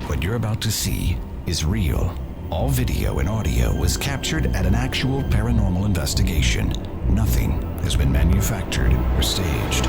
What you're about to see is real. All video and audio was captured at an actual paranormal investigation. Nothing has been manufactured or staged.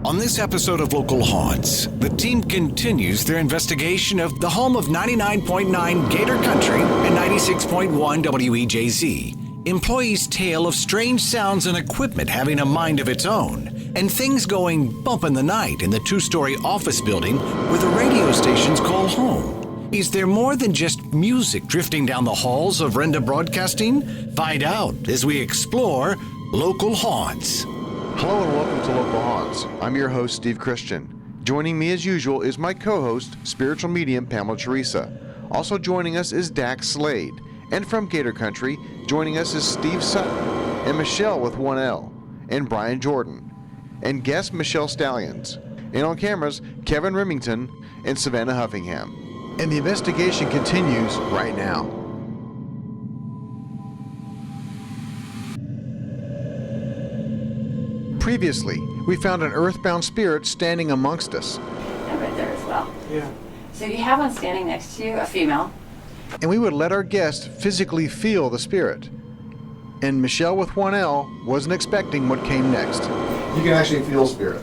On this episode of Local Haunts, the team continues their investigation of the home of 99.9 Gator Country and 96.1 WEJZ. Employees' tale of strange sounds and equipment having a mind of its own, and things going bump in the night in the two-story office building where the radio stations call home. Is there more than just music drifting down the halls of Renda Broadcasting? Find out as we explore Local Haunts. Hello and welcome to Local Haunts. I'm your host, Steve Christian. Joining me as usual is my co-host, spiritual medium Pamela Theresa. Also joining us is Dax Slade. And from Gator Country, joining us is Steve Sutton, and Michelle with 1L, and Brian Jordan, and guest Michelle Stallions. And on cameras, Kevin Remington and Savannah Huffingham. And the investigation continues right now. Previously, we found an earthbound spirit standing amongst us. And right there as well. Yeah. So you have one standing next to you, a female. And we would let our guest physically feel the spirit. And Michelle with 1L wasn't expecting what came next. You can actually feel spirit.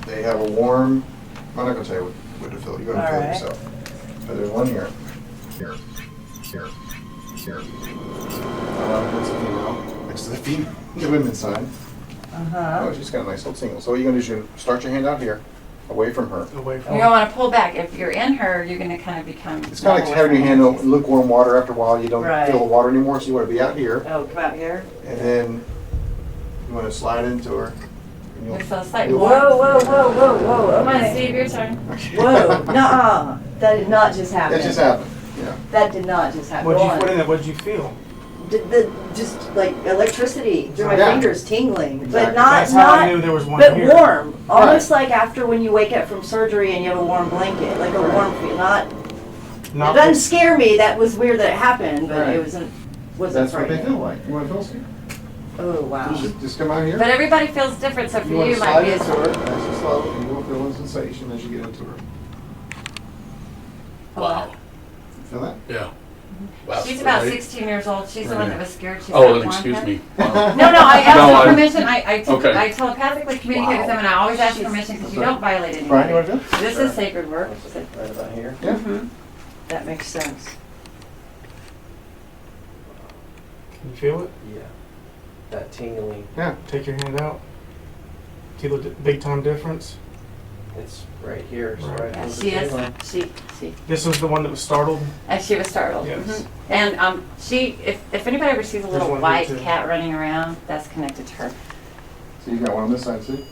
They have a warm, I'm not going to tell you what to feel. You're going to feel it yourself. But there's one here. Here. That's a female. Next to the female. The women's side. Oh, she's got a nice little tingle. So what you're going to do is you start your hand out here, away from her. Away from You don't want to pull back. If you're in her, you're going to kind of become... It's kind of like having your hand in lukewarm water. After a while, you don't Right. feel the water anymore, so you want to be out here. Oh, come out here. And then you want to slide into her. And you'll- It's so slight. you'll- Whoa. Come on, Okay. Steve, your turn. Whoa. Nuh-uh. That did not just happen. That just happened. Yeah. That did not just happen. What did you feel? Just like electricity through my Yeah. fingers tingling. Exactly. But not, That's how I knew there was one but here. warm. Almost like after when you wake up from surgery and you have a warm blanket. Like a warm feel. It doesn't scare me. That was weird that it happened, but Right. it wasn't That's what they frightening. feel like. You want to feel spirit? Oh, wow. Just come out here. But everybody feels different, so for You want you, to it might slide be... into her, nice and slow, and you will feel a sensation as you get into her. Wow. Feel that? Yeah. Wow. She's about Right? 16 years old. She's the one that was scared. She's Oh, got then blonde excuse hair. me. Wow. No, I asked No, for I- permission. Okay. I telepathically communicate with them, and I always ask permission because you don't violate anything. Brian, you want to feel? This is sacred work. Right about here. Yeah. That makes sense. Can you feel it? Yeah, that tingling, Yeah. Take your hand out. Feel the big time difference. it's right here. So Right. right Yeah, over she the is. tingling. She. This was the one that was startled. And she was startled. Yes. Mhm. And she, if anybody ever sees a little There's one white here, too. cat running around, that's connected to her. So you got one on this side, see?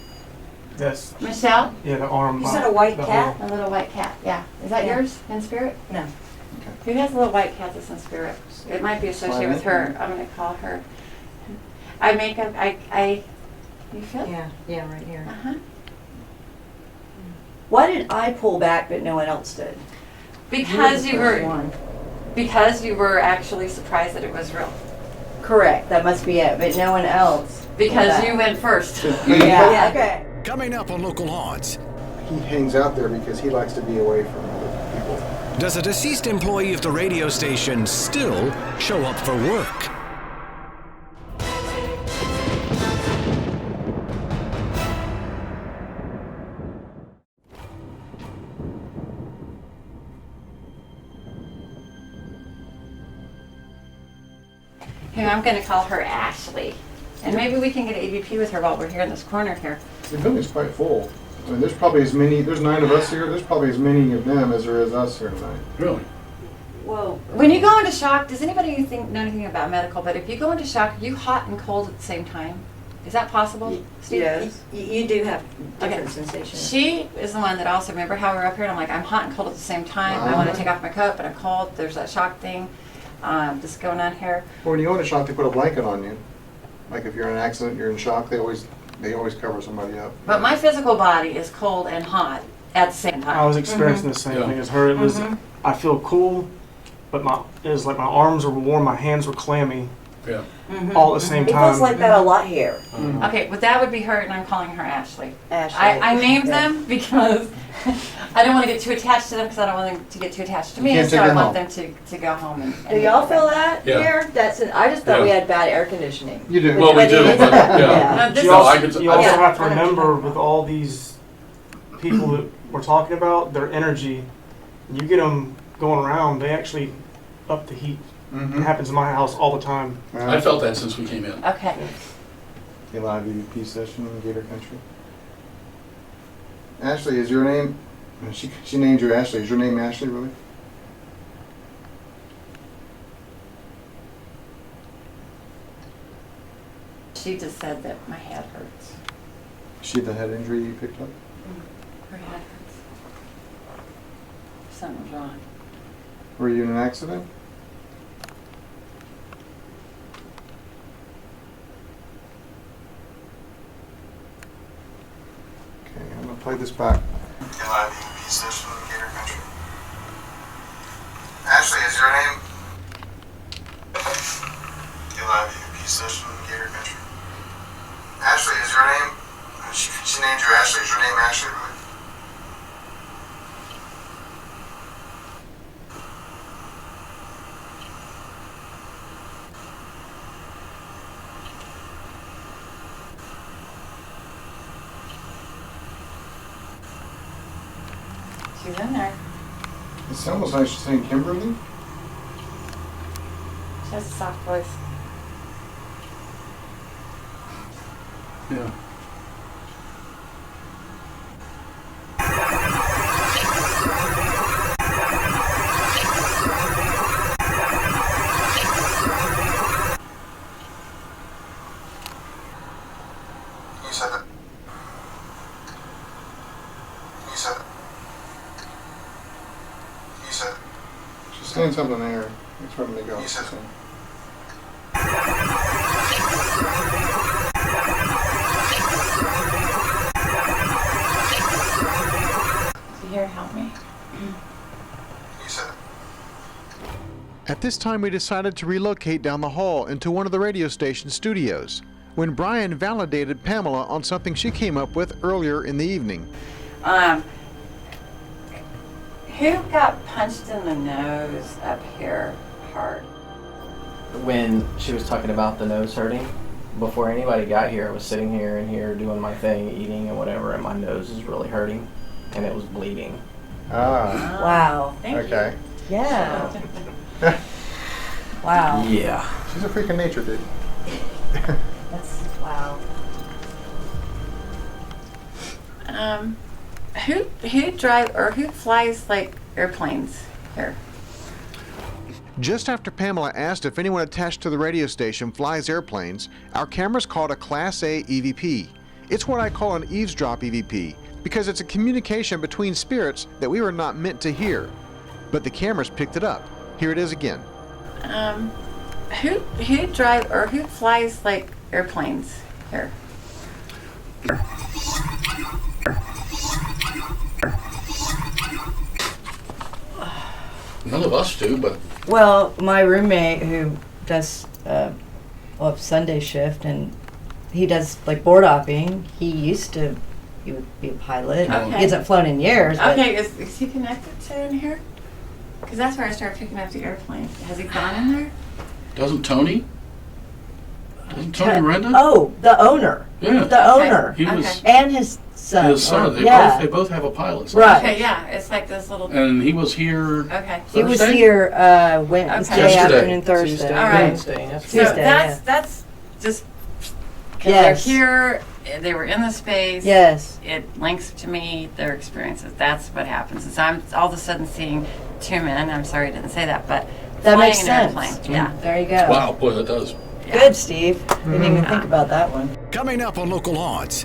Yes. Michelle, Yeah, the arm. You said a white the cat? whole- a little white cat. Yeah. Is that Yeah. yours in spirit? No. Who has a little white cat that's in spirit? It might be associated with her. I'm going to call her. I make up. You feel? it? Yeah, right here. Uh-huh. Why did I pull back but no one else did? Because the you first were. one. Because you were actually surprised that it was real. Correct. That must be it. But no one else. Because pulled you back. went first. Yeah. Okay. Coming up on Local Haunts, He hangs out there because he likes to be away from other people. does a deceased employee of the radio station still show up for work? Here, I'm going to call her Ashley. And maybe we can get an EVP with her while we're here in this corner here. The building's quite full. I mean, there's probably as many, there's 9 of us here, there's probably as many of them as there is us here tonight. Really? Whoa. When you go into shock, does anybody know anything about medical? But if you go into shock, are you hot and cold at the same time? Is that possible, Steve? Yes. You do have different Okay. sensations. She is the one that also, remember how we were up here and I'm like, I'm hot and cold at the same time. I want to take off my coat, but I'm cold. There's that shock thing. just going on here. Well, when you go into shock, they put a blanket on you. Like if you're in an accident, you're in shock, they always cover somebody up. But my physical body is cold and hot at the same time. I was experiencing the same thing as her. It was, I feel cool, but it was like my arms were warm, my hands were clammy. Yeah. All at the same It time. feels like that a lot here. Okay, but that would be her, and I'm calling her Ashley. Ashley. I named them because I don't want to get too attached to them because I don't want them to get too attached to me, can't so take I her want home. them to go home. And Do y'all feel that Yeah. here? I just thought we had bad air conditioning. You do. Well, we do, but, yeah. Yeah. You No, also, I could- you also Yeah. have to remember with all these people that we're talking about, their energy, you get them going around, they actually up the heat. It happens in my house all the time. I felt that since we came in. Okay. A live EVP session in Gator Country. Ashley, is your name? She named you Ashley. Is your name Ashley, really? She just said that my head hurts. Is she the head injury you picked up? Her head hurts. Something's wrong. Were you in an accident? Okay, I'm gonna play this back. Live EVP session in Gator Country. Ashley, is your name? Live EVP session in Gator Country. Ashley, is your name? She named you Ashley. Is your name Ashley, really? She's in there. It sounds like she's saying Kimberly. She has a soft voice. Yeah. You said that. You said that. You said. She's saying something there. It's where they go. You said. Here, help me. You said. At this time, we decided to relocate down the hall into one of the radio station studios, when Brian validated Pamela on something she came up with earlier in the evening. Who got punched in the nose up here hard? When she was talking about the nose hurting, before anybody got here, I was sitting here and here doing my thing, eating and whatever, and my nose is really hurting, and it was bleeding. Ah, Wow. Thank okay. Yeah. Wow. Yeah. She's a freak of nature, dude. That's wow. Who flies like airplanes here? Just after Pamela asked if anyone attached to the radio station flies airplanes, our cameras called a Class A EVP. It's what I call an eavesdrop EVP, because it's a communication between spirits that we were not meant to hear. But the cameras picked it up. Here it is again. Who flies like airplanes here? None of us do, but Well, my roommate who does Sunday shift and he does like board hopping. He would be a pilot. Okay. He hasn't flown in years. But Okay, is he connected to in here? Because that's where I started picking up the airplane. Has he gone in there? doesn't Tony? Doesn't Tony rent it? Oh, the owner. Yeah. The owner. He was Okay. And his son. his son. They yeah. both have a pilot. Right. Okay, yeah, it's like this little. And he was here. Okay. He was Thursday? here Wednesday Okay. Yesterday. afternoon, Thursday. Tuesday, All right. Wednesday, that's So Tuesday, yeah. that's just because Yes. they're here. They were in the space. Yes. It links to me their experiences. That's what happens. And so I'm all of a sudden seeing two men. I'm sorry I didn't say that, but That flying makes an sense. airplane. Yeah. There you go. Wow, boy, that does. Good, Steve. Didn't even think about that one. Coming up on Local Haunts,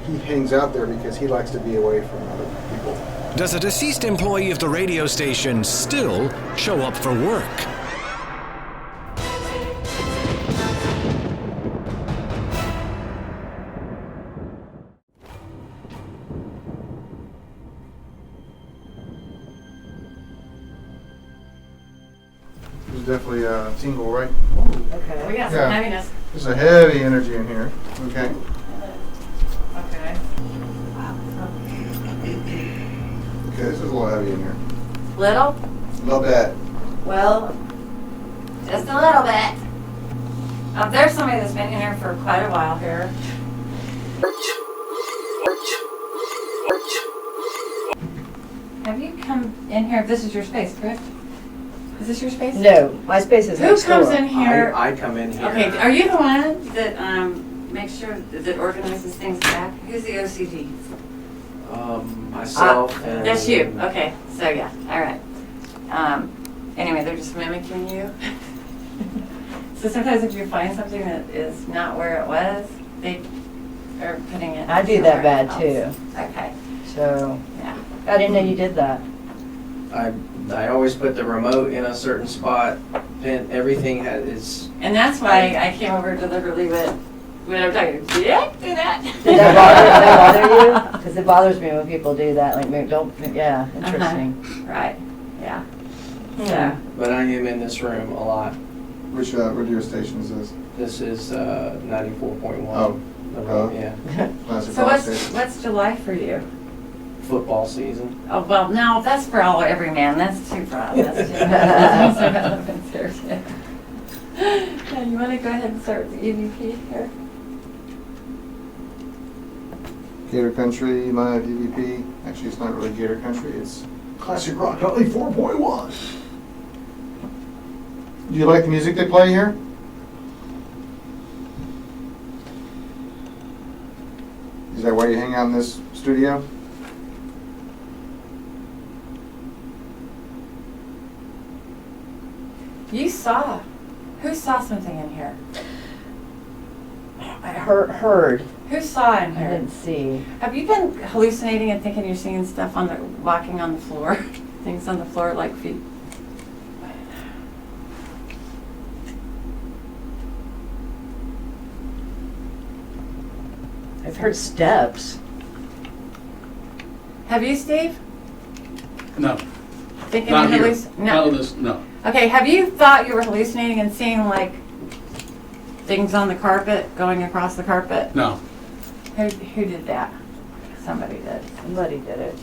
He hangs out there because he likes to be away from other people. does a deceased employee of the radio station still show up for work? tingle, right? Okay. We got some Yeah. heaviness. There's a heavy energy in here. Okay. Okay. Okay, this is a little heavy in here. Little? A little bit. Well, just a little bit. There's somebody that's been in here for quite a while here. Have you come in here? This is your space, correct? Is this your space? No, my space is Who next comes door. in here? I come in here. Okay, are you the one that makes sure that organizes things back? Who's the OCD? Myself and... That's you. Okay, so yeah, all right. Anyway, they're just mimicking you. So sometimes if you find something that is not where it was, they are putting it. I do that bad somewhere too. else. Okay, So yeah. I didn't know you did that. I always put the remote in a certain spot. Pin everything is. And that's why I came over deliberately when I'm talking. Yeah, do that. Did that bother you? Because it bothers me when people do that. Like, maybe don't. Yeah, interesting. Right. Yeah. Hmm. So. But I am in this room a lot. Which radio station is this? This is 94.1. Oh. Yeah. Classic So rock station. what's July for you? Football season. Oh well, no, that's for every man. That's too broad. That's too that's relevant there too. Yeah, you want to go ahead and start with the EVP here? Gator Country, my DVP. Actually, it's not really Gator Country. It's classic rock, only 4.1. Do you like the music they play here? Is that why you hang out in this studio? Who saw something in here? I heard. Who saw in I here? didn't see. Have you been hallucinating and thinking you're seeing stuff walking on the floor? Things on the floor like feet? I've heard steps. Have you, Steve? No, Thinking not you're here. No. No. Okay, have you thought you were hallucinating and seeing like things on the carpet, going across the carpet? No. Who did that? Somebody did. Somebody did it.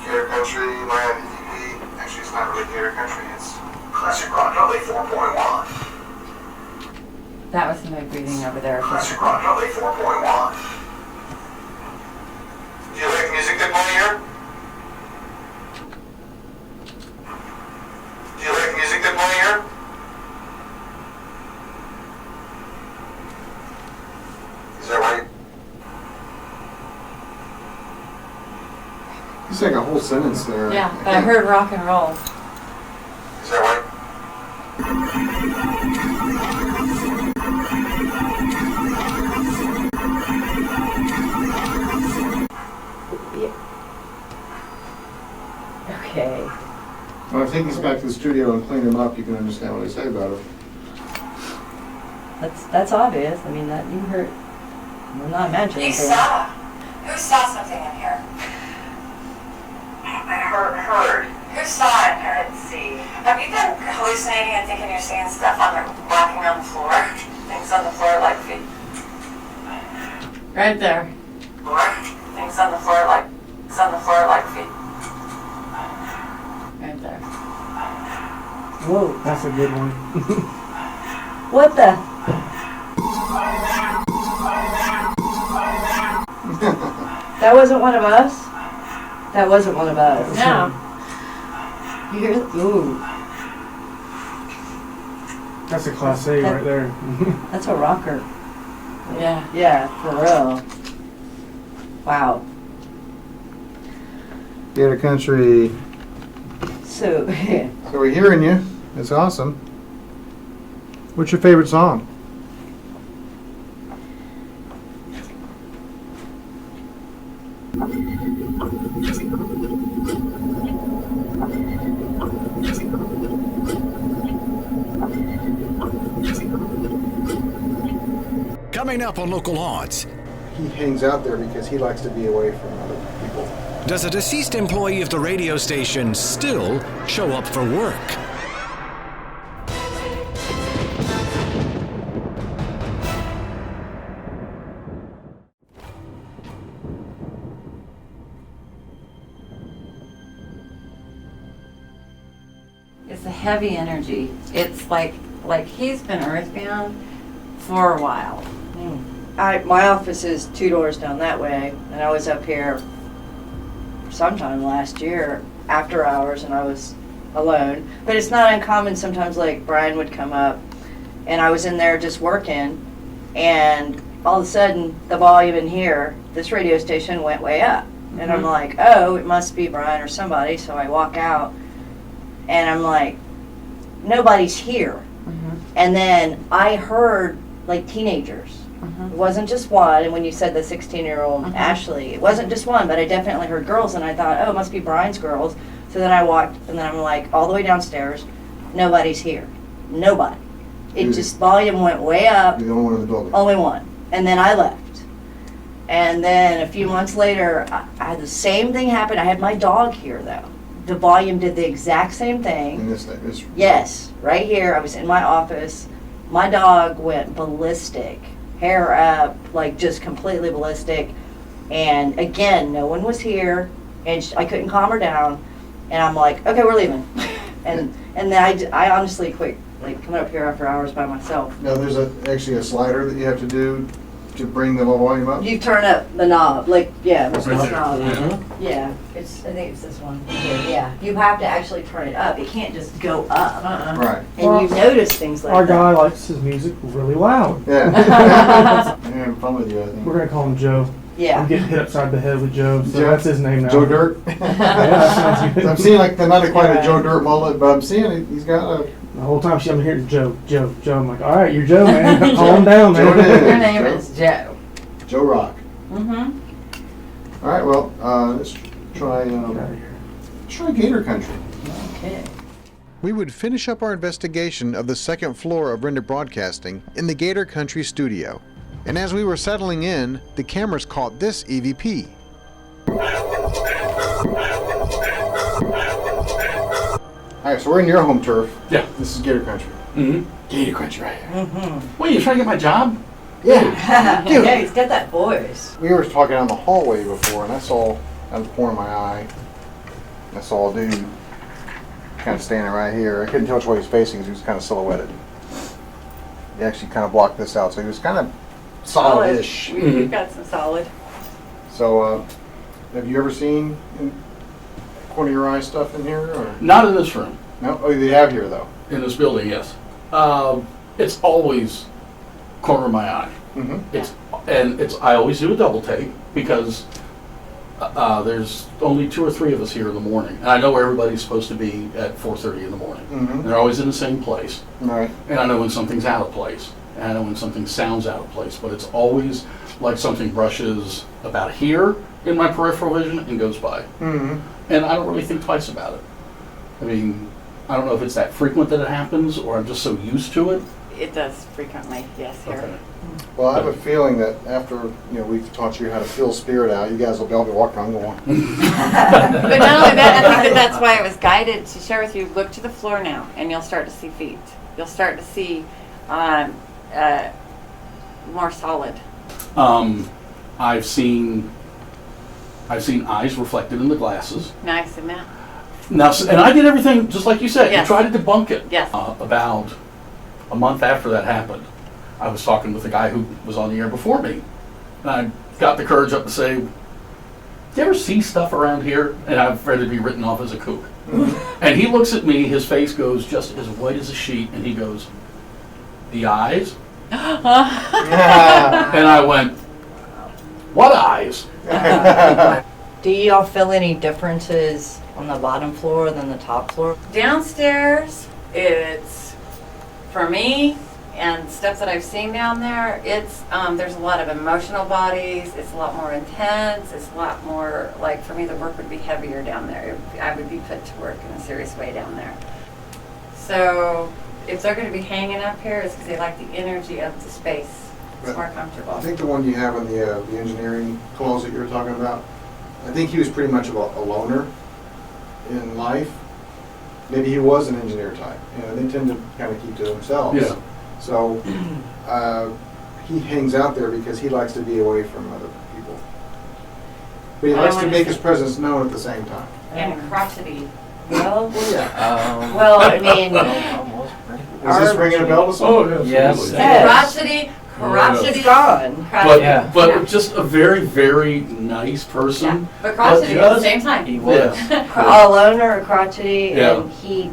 Gator Country, my DVP. Actually, it's not really Gator Country. It's classic rock, only 4.1. That was somebody breathing over there. Classic rock, only 4.1. Do you like the music they play here? Do you like the music they play here? Is that right? He's like a whole sentence there. Yeah, but I heard rock and roll. Is that right? Okay. Well, if I take these back to the studio and clean them up, you can understand what I say about it. That's obvious. I mean, that you heard. I'm not imagining. Who saw something in here? I heard. Who saw it? I didn't see. Have you been hallucinating and thinking you're seeing stuff walking on the floor? Things on the floor like feet. Right there. Things on the floor like feet. Right there. Whoa. That's a good one. What the? That wasn't one of us? That wasn't one of us. No. You hear? Ooh. That's a class A right there. That's a rocker. Yeah. Yeah, for real. Wow. Gator Country. So, So we're hearing you. It's awesome. What's your favorite song? Coming up on Local Haunts, He hangs out there because he likes to be away from other people. Does a deceased employee of the radio station still show up for work? It's a heavy energy. It's like he's been earthbound for a while. My office is 2 doors down that way, and I was up here sometime last year after hours, and I was alone. But it's not uncommon sometimes, like Brian would come up, and I was in there just working, and all of a sudden the volume in here, this radio station went way up. And I'm like, oh, it must be Brian or somebody. So I walk out, and I'm like, nobody's here. And then I heard like teenagers. It wasn't just one. And when you said the 16-year-old Ashley, it wasn't just one, but I definitely heard girls. And I thought, oh, it must be Brian's girls. So then I walked, and then I'm like, all the way downstairs, nobody's here. Nobody. It just, volume went way up. You're the only one in the building. Only one. And then I left. And then a few months later, I had the same thing happen. I had my dog here, though. The volume did the exact same thing. In this thing. Yes, right here. I was in my office. My dog went ballistic, hair up, like just completely ballistic. And again, no one was here, and I couldn't calm her down. And I'm like, okay, we're leaving. and then I honestly quit, like coming up here after hours by myself. Now there's actually a slider that you have to do to bring the volume up. You turn up the knob, like there's Right this there. knob. Yeah, I think it's this one. Yeah, you have to actually turn it up. It can't just go up. Right. And you notice things like Our that. guy likes his music really loud. Yeah. I'm having fun with you, I think. We're gonna call him Joe. I'm Yeah. getting hit upside the head with Joe, so Joe- that's his name now. Joe Dirt. Yeah, that sounds good. I'm seeing like not quite a Joe Dirt mullet, but I'm seeing he's got a. The whole time I'm hearing Joe. I'm like, all right, you're Joe, man. Calm down, Joe man. it is. Her name is Joe. Joe Rock. Mm-hmm. All right, well, let's try. Get out of here. Try Gator Country. Okay. We would finish up our investigation of the second floor of Render Broadcasting in the Gator Country studio. And as we were settling in, the cameras caught this EVP. Alright, so we're in your home turf. Yeah. This is Gator Country. Mm-hmm. Gator Country right here. Wait, you trying to get my job? Yeah. Dude. Yeah, he's got that voice. We were talking down the hallway before, and I saw out of the corner of my eye, I saw a dude kind of standing right here. I couldn't tell which way he was facing because he was kind of silhouetted. He actually kind of blocked this out, so he was kind of solid-ish. We've got some solid. So, have you ever seen in corner of your eye stuff in here? Or? Not in this room. No? Oh, they have here, though. In this building, yes. It's always corner of my eye. Mm-hmm. I always do a double take because there's only 2 or 3 of us here in the morning, and I know where everybody's supposed to be at 4:30 in the morning. Mm-hmm. And they're always in the same place, All right. and I know when something's out of place, and I know when something sounds out of place. But it's always like something brushes about here in my peripheral vision and goes by, Mm-hmm. and I don't really think twice about it. I mean, I don't know if it's that frequent that it happens, or I'm just so used to it. It does frequently, yes, here. Okay. Well, I have a feeling that after we've taught you how to feel spirit out, you guys will be able to walk around going. But not only that, I think that's why it was guided to share with you. Look to the floor now, and you'll start to see feet. You'll start to see more solid. I've seen eyes reflected in the glasses. Nice and that. Now, and I did everything just like you said. Yes. You tried to debunk it. Yes. About a month after that happened, I was talking with a guy who was on the air before me, and I got the courage up to say, "Do you ever see stuff around here?" And I've ready to be written off as a kook. And he looks at me. His face goes just as white as a sheet, and he goes, "The eyes." And I went, "What eyes?" Do y'all feel any differences on the bottom floor than the top floor? Downstairs, it's, for me, and stuff that I've seen down there, it's, there's a lot of emotional bodies, it's a lot more intense, it's a lot more, like, for me, the work would be heavier down there. I would be put to work in a serious way down there. So, if they're going to be hanging up here, it's because they like the energy of the space. It's more comfortable. I think the one you have in the engineering closet you were talking about, I think he was pretty much a loner in life. Maybe he was an engineer type. You know, they tend to kind of keep to themselves. Yeah. So he hangs out there because he likes to be away from other people. But he likes to make his presence known at the same time. And crotchety. Well, Well, yeah. well, I mean, Is this ringing a bell to someone? Oh, Yes. Crotchety, crotchety. gone. Crotchety. Yeah. But just a very, very nice Yeah, person. but crotchety at the just- same time. He was. A loner, a crotchety, Yeah. and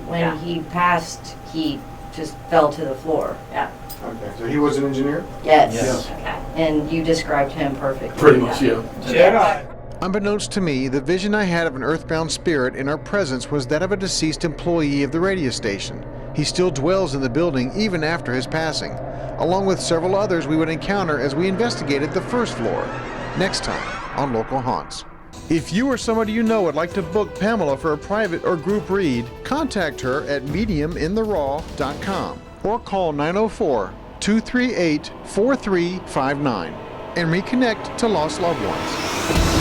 when Yeah. he passed, he just fell to the floor. Yeah, Okay, so he was an engineer? Yes. Yes. okay. And you described him perfectly. Pretty much, yeah. Jedi. Unbeknownst to me, the vision I had of an earthbound spirit in our presence was that of a deceased employee of the radio station. He still dwells in the building even after his passing, along with several others we would encounter as we investigated the first floor. Next time on Local Haunts. If you or somebody you know would like to book Pamela for a private or group read, contact her at mediumintheraw.com or call 904-238-4359 and reconnect to lost loved ones.